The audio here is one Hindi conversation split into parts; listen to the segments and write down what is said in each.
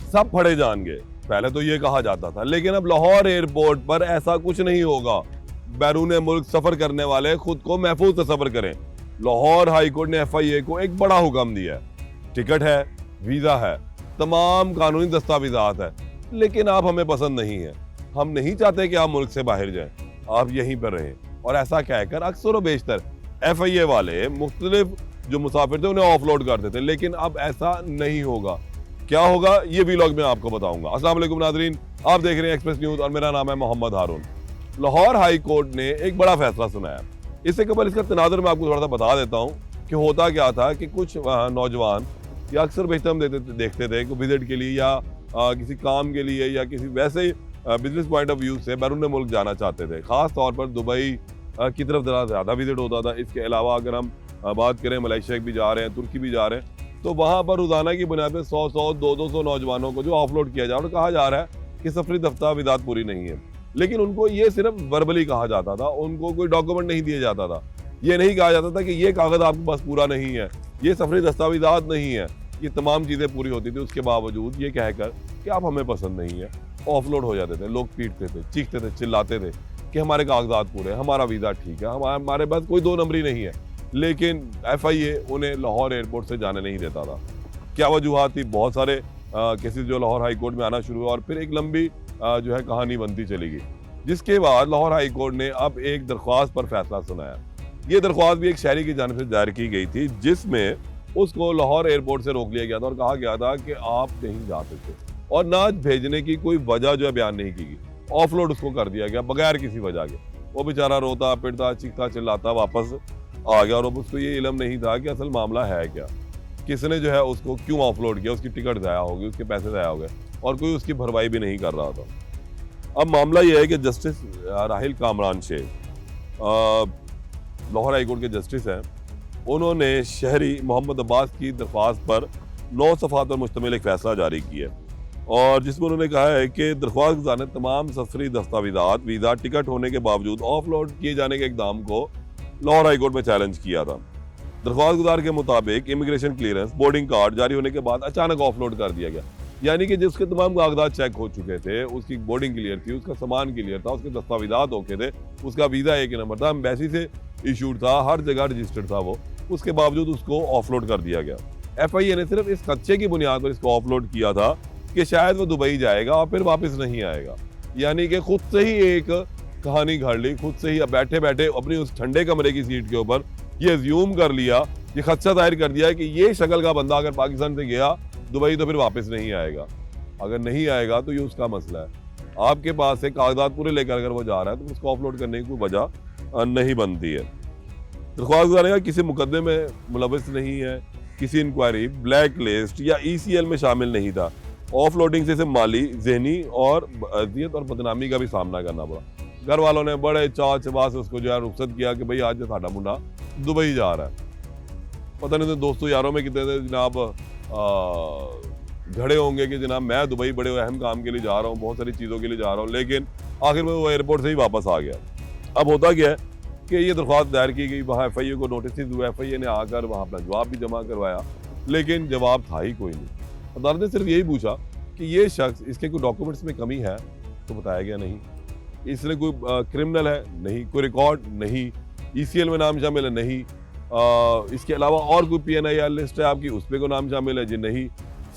सब फड़े जाएंगे। पहले तो ये कहा जाता था, लेकिन अब लाहौर एयरपोर्ट पर ऐसा कुछ नहीं होगा। बैरून मुल्क सफर करने वाले खुद को महफूज सफर करें। लाहौर हाई कोर्ट ने FIA को एक बड़ा हुक्म दिया है। टिकट है, वीजा है, तमाम कानूनी दस्तावेजात है, लेकिन आप हमें पसंद नहीं है। हम नहीं चाहते कि आप मुल्क से बाहर जाएं, आप यहीं पर रहें। और ऐसा कहकर अक्सर व बेशतर FIA वाले मुख्तलिफ जो मुसाफिर थे उन्हें ऑफलोड करते थे, लेकिन अब ऐसा नहीं होगा। क्या होगा ये व्लॉग में आपको बताऊंगा। अस्सलाम वालेकुम नाजरीन, आप देख रहे हैं एक्सप्रेस न्यूज और मेरा नाम है मोहम्मद हारून। लाहौर हाई कोर्ट ने एक बड़ा फैसला सुनाया। इससे कबल इसका तनाजुर मैं आपको थोड़ा सा बता देता हूँ कि होता क्या था कि कुछ नौजवान या अक्सर बेशतर हम देखते थे कि विजिट के लिए या किसी काम के लिए या किसी वैसे ही बिजनेस पॉइंट ऑफ व्यू से बैरून मुल्क जाना चाहते थे। खास तौर पर दुबई की तरफ ज़्यादा विजिट होता था। इसके अलावा अगर हम बात करें मलेशिया भी जा रहे हैं, तुर्की भी जा रहे हैं, तो वहाँ पर रोजाना की बुनियाद पर 100 200 नौजवानों को जो ऑफलोड किया जा रहा है और कहा जा रहा है कि सफरी दस्तावेजात पूरी नहीं है। लेकिन उनको ये सिर्फ वर्बली कहा जाता था, उनको कोई डॉक्यूमेंट नहीं दिया जाता था। ये नहीं कहा जाता था कि ये कागज आपके पास पूरा नहीं है, ये सफरी दस्तावेजात नहीं है। ये तमाम चीज़ें पूरी होती थी। उसके बावजूद ये कहकर कि आप हमें पसंद नहीं है, ऑफलोड हो जाते थे। लोग पीटते थे, चीखते थे, चिल्लाते थे कि हमारे कागजात पूरे हैं, हमारा वीज़ा ठीक है, हमारे पास कोई 2 नंबरी नहीं है। लेकिन FIA उन्हें लाहौर एयरपोर्ट से जाने नहीं देता था। क्या वजूहत थी? बहुत सारे केसेस जो लाहौर हाई कोर्ट में आना शुरू हुआ और फिर एक लंबी जो है कहानी बनती चली गई, जिसके बाद लाहौर हाई कोर्ट ने अब एक दरख्वास्त पर फैसला सुनाया। ये दरख्वास्त भी एक शहरी की जानिब से दायर की गई थी, जिसमें उसको लाहौर एयरपोर्ट से रोक लिया गया था और कहा गया था कि आप नहीं जा सकते, और ना भेजने की कोई वजह जो है बयान नहीं की गई। ऑफलोड उसको कर दिया गया बगैर किसी वजह के। वो बेचारा रोता पिटता चीखता चिल्लाता वापस आ गया और अब उसको ये इल्म नहीं था कि असल मामला है क्या, किसने जो है उसको क्यों ऑफलोड किया। उसकी टिकट ज़ाया हो गई, उसके पैसे ज़ाया हो गए और कोई उसकी भरपाई भी नहीं कर रहा था। अब मामला यह है कि justice Rahil Kamran Sheikh Lahore high court के जस्टिस हैं। उन्होंने शहरी मोहम्मद अब्बास की दरख्वास्त पर 9 सफ़ात पर मुश्तमिल एक फैसला जारी किया और जिसमें उन्होंने कहा है कि दरख्वास्त गुज़ार ने तमाम सफरी दस्तावेजात, वीज़ा, टिकट होने के बावजूद ऑफलोड किए जाने के इकदाम को लाहौर हाई कोर्ट में चैलेंज किया था। दरख्वास्त गुजार के मुताबिक इमिग्रेशन क्लियरेंस, बोर्डिंग कार्ड जारी होने के बाद अचानक ऑफलोड कर दिया गया। यानी कि जिसके तमाम कागजात चेक हो चुके थे, उसकी बोर्डिंग क्लियर थी, उसका सामान क्लियर था, उसके दस्तावेजात ओके थे, उसका वीज़ा एक नंबर था, एम्बेसी से इशूड था, हर जगह रजिस्टर्ड था वो, उसके बावजूद उसको ऑफलोड कर दिया गया। FIA ने सिर्फ इस खदशे की बुनियाद पर इसको ऑफलोड किया था कि शायद वो दुबई जाएगा और फिर वापस नहीं आएगा। यानी कि खुद से ही एक कहानी घड़ ली, खुद से ही बैठे बैठे अपनी उस ठंडे कमरे की सीट के ऊपर ये अज्यूम कर लिया, ये खदशा जाहिर कर दिया कि ये शक्ल का बंदा अगर पाकिस्तान से गया दुबई तो फिर वापस नहीं आएगा। अगर नहीं आएगा तो ये उसका मसला है। आपके पास से कागजात पूरे लेकर अगर वो जा रहा है तो उसको ऑफलोड करने की कोई वजह नहीं बनती है। दरख्वास्त गुज़ार किसी मुकदमे में मुलविस नहीं है, किसी इंक्वायरी, ब्लैक लिस्ट या ECL में शामिल नहीं था। ऑफलोडिंग से इसे माली, जहनी और अजियत और बदनामी का भी सामना करना पड़ा। घर वालों ने बड़े चाव चबा से उसको जो है रुखसत किया कि भाई आज साडा मुंडा दुबई जा रहा है। पता नहीं दोस्तों यारों में कितने जनाब घड़े होंगे कि जनाब मैं दुबई बड़े अहम काम के लिए जा रहा हूँ, बहुत सारी चीज़ों के लिए जा रहा हूँ, लेकिन आखिर में वो एयरपोर्ट से ही वापस आ गया। अब होता क्या है कि ये दरख्वास्त दायर की गई, वहाँ FIA को नोटिस हुआ, FIA ने आकर वहाँ अपना जवाब भी जमा करवाया, लेकिन जवाब था ही कोई नहीं। अदालत ने सिर्फ यही पूछा कि ये शख्स, इसके कोई डॉक्यूमेंट्स में कमी है, तो बताया गया नहीं। इसने कोई क्रिमिनल है, नहीं। कोई रिकॉर्ड, नहीं। ECL में नाम शामिल है, नहीं। इसके अलावा और कोई PNIL लिस्ट है आपकी, उस पर कोई नाम शामिल है जी, नहीं।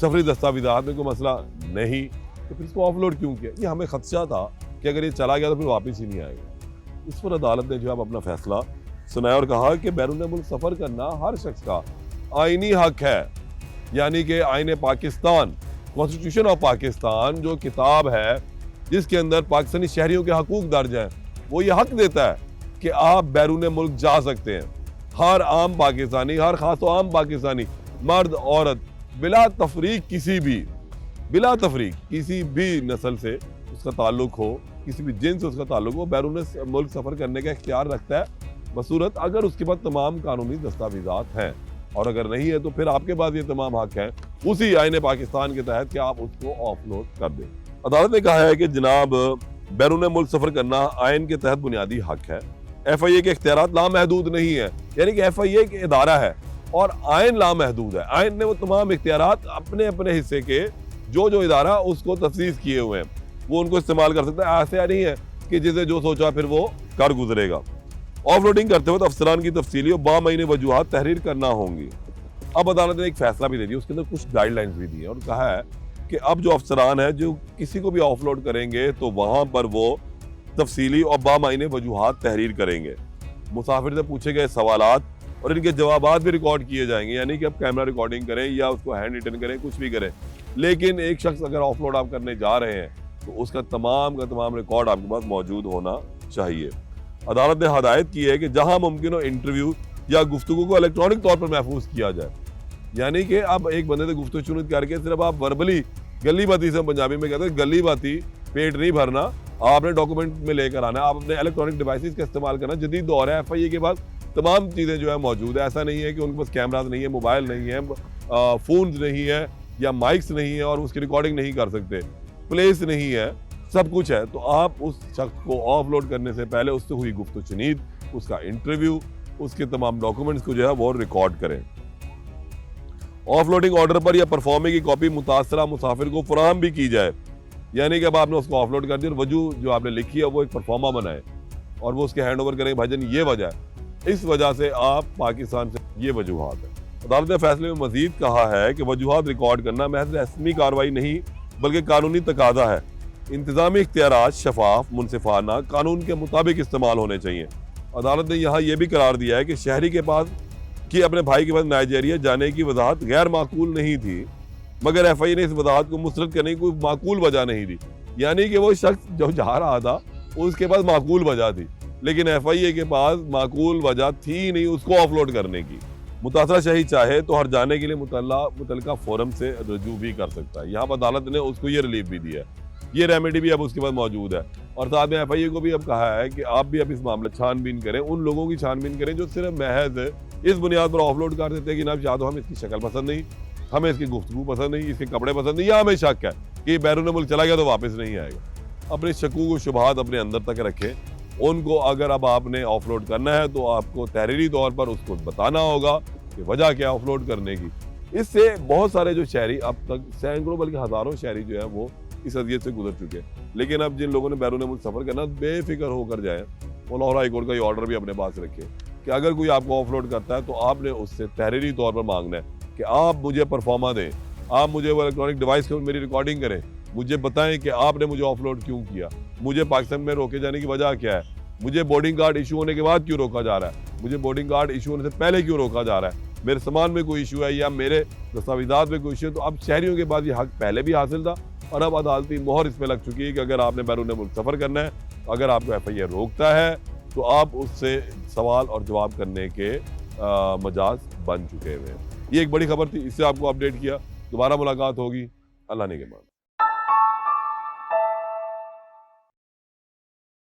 सफरी दस्तावेजात में कोई मसला, नहीं। तो फिर इसको ऑफलोड क्यों किया? ये हमें खदशा था कि अगर ये चला गया तो फिर वापस ही नहीं आएगा। इस पर अदालत ने जो है अपना फैसला सुनाया और कहा कि बैरून मुल्क सफ़र करना हर शख्स का आइनी हक है। यानी कि आईन पाकिस्तान, कॉन्स्टिट्यूशन ऑफ पाकिस्तान जो किताब है जिसके अंदर पाकिस्तानी शहरियों के हकूक दर्ज हैं, वो ये हक देता है कि आप बैरून मुल्क जा सकते हैं। हर आम पाकिस्तानी, हर खास आम पाकिस्तानी, मर्द औरत, बिला तफरीक बिला तफरीक किसी भी नस्ल से उसका ताल्लुक हो, किसी भी जिन्स से उसका ताल्लुक हो, बैरून मुल्क सफ़र करने का इख्तियार रखता है, बसूरत अगर उसके पास तमाम कानूनी दस्तावेजात हैं। और अगर नहीं है तो फिर आपके पास ये तमाम हक हैं उसी आईन पाकिस्तान के तहत कि आप उसको ऑफलोड कर दें। अदालत ने कहा है कि जनाब बैरून मुल्क सफ़र करना आइन के तहत बुनियादी हक है। FIA के इख्तियारात लामहदूद नहीं है, यानी कि FIA एक इदारा है और आइन लामहदूद है। आइन ने वो तमाम इख्तियारात अपने अपने हिस्से के जो इदारा उसको तफसीस किए हुए हैं वो उनको इस्तेमाल कर सकता है। ऐसा नहीं है कि जिसे जो सोचा फिर वो कर गुजरेगा। ऑफलोडिंग करते वक्त अफसरान की तफसीली और बामईने वजूहात तहरीर करना होंगी। अब अदालत ने एक फैसला भी दे दिया, उसके अंदर कुछ गाइडलाइंस भी दी है और कहा है कि अब जो अफसरान है जो किसी को भी ऑफलोड करेंगे तो वहां पर वो तफसीली और बामईने वजूहात तहरीर करेंगे। मुसाफिर से पूछे गए सवालात और इनके जवाबात भी रिकॉर्ड किए जाएंगे, यानी कि अब कैमरा रिकॉर्डिंग करें या उसको हैंड रिटन करें, कुछ भी करें, लेकिन एक शख्स अगर ऑफलोड आप करने जा रहे हैं तो उसका तमाम का तमाम रिकॉर्ड आपके पास मौजूद होना चाहिए। अदालत ने हदायत की है कि जहां मुमकिन हो इंटरव्यू या गुफ्तगू को इलेक्ट्रॉनिक तौर पर महफूज किया जाए, यानी कि अब एक बंदे से गुफ्तगू चुनित करके सिर्फ आप वर्बली गली बाती से पंजाबी में कहते हैं गली बाती पेट नहीं भरना, आपने डॉक्यूमेंट में लेकर आना है, आप अपने इलेक्ट्रॉनिक डिवाइसेस का इस्तेमाल करना। जदीद दौर है, FIA के पास तमाम चीज़ें जो है मौजूद है। ऐसा नहीं है कि उनके पास कैमराज नहीं है, मोबाइल नहीं है, फ़ोन्स नहीं है या माइक्स नहीं है और उसकी रिकॉर्डिंग नहीं कर सकते, प्लेस नहीं है, सब कुछ है। तो आप उस शख्स को ऑफलोड करने से पहले उससे हुई गुफ्तगू चुनीद, उसका इंटरव्यू, उसके तमाम डॉक्यूमेंट्स को जो है वो रिकॉर्ड करें। ऑफलोडिंग ऑर्डर पर या परफॉर्मे की कॉपी मुतासरा मुसाफिर को फराहम भी की जाए, यानी कि अब आपने उसको ऑफलोड कर दिया और वजू जो आपने लिखी है वो एक परफॉर्मा बनाए और वो उसके हैंड ओवर करें, भाईजान ये वजह है, इस वजह से आप पाकिस्तान से ये वजूहात है। अदालत ने फैसले में मजीद कहा है कि वजूहात रिकॉर्ड करना महज रस्मी कार्रवाई नहीं बल्कि कानूनी तकाजा है। इंतजामी इख्तियारात शफाफ, मुनसिफाना, कानून के मुताबिक इस्तेमाल होने चाहिए। अदालत ने यहाँ यह भी करार दिया है कि शहरी के पास कि अपने भाई के पास नाइजीरिया जाने की वजाहत गैर माकूल नहीं थी, मगर FIA ने इस वजाहत को मुस्तरद करने की कोई माकूल वजह नहीं दी, यानी कि वो शख्स जो जा रहा था उसके पास माकूल वजह थी, लेकिन FIA के पास माकूल वजह थी नहीं उसको ऑफलोड करने की। मुतासरा शहरी चाहे तो हर जाने के लिए मुतल्लिका फोरम से रजू भी कर सकता है। यहाँ पर अदालत ने उसको ये रिलीफ भी दिया है, ये रेमेडी भी अब उसके पास मौजूद है। और साथ में FIA को भी अब कहा है कि आप भी अब इस मामले छानबीन करें, उन लोगों की छानबीन करें जो सिर्फ महज इस बुनियाद पर ऑफलोड कर देते हैं कि ना या तो हमें इसकी शक्ल पसंद नहीं, हमें इसकी गुफ्तगू पसंद नहीं, इसके कपड़े पसंद नहीं, या हमें शक है कि बैरून मुल्क चला गया तो वापस नहीं आएगा। अपने शकूक व शुबहात अपने अंदर तक रखें। उनको अगर अब आपने ऑफलोड करना है तो आपको तहरीरी तौर पर उसको बताना होगा कि वजह क्या ऑफलोड करने की। इससे बहुत सारे जो शहरी अब तक सैकड़ों बल्कि हज़ारों शहरी जो है वो इस अजियत से गुजर चुके हैं। लेकिन अब जिन लोगों ने बैरून मुल्क सफ़र करना बेफिक्र होकर जाए, वो लाहौर हाई कोर्ट का ये ऑर्डर भी अपने पास रखे कि अगर कोई आपको ऑफलोड करता है तो आपने उससे तहरीरी तौर पर मांगना है कि आप मुझे परफॉर्मा दें, आप मुझे वो इलेक्ट्रॉनिक डिवाइस के मेरी रिकॉर्डिंग करें, मुझे बताएं कि आपने मुझे ऑफलोड क्यों किया, मुझे पाकिस्तान में रोके जाने की वजह क्या है, मुझे बोर्डिंग कार्ड इशू होने के बाद क्यों रोका जा रहा है, मुझे बोर्डिंग कार्ड इशू होने से पहले क्यों रोका जा रहा है, मेरे सामान में कोई इशू है या मेरे दस्तावेजात में कोई इशू है। तो अब शहरियों के पास ये हक पहले भी हासिल था और अब अदालती मोहर इस पर लग चुकी है कि अगर आपने बैरून मुल्क सफ़र करना है, अगर आपको FIA रोकता है तो आप उससे सवाल और जवाब करने के मजाज बन चुके हुए हैं। ये एक बड़ी खबर थी, इससे आपको अपडेट किया। दोबारा मुलाकात होगी, अल्लाह ने के मान।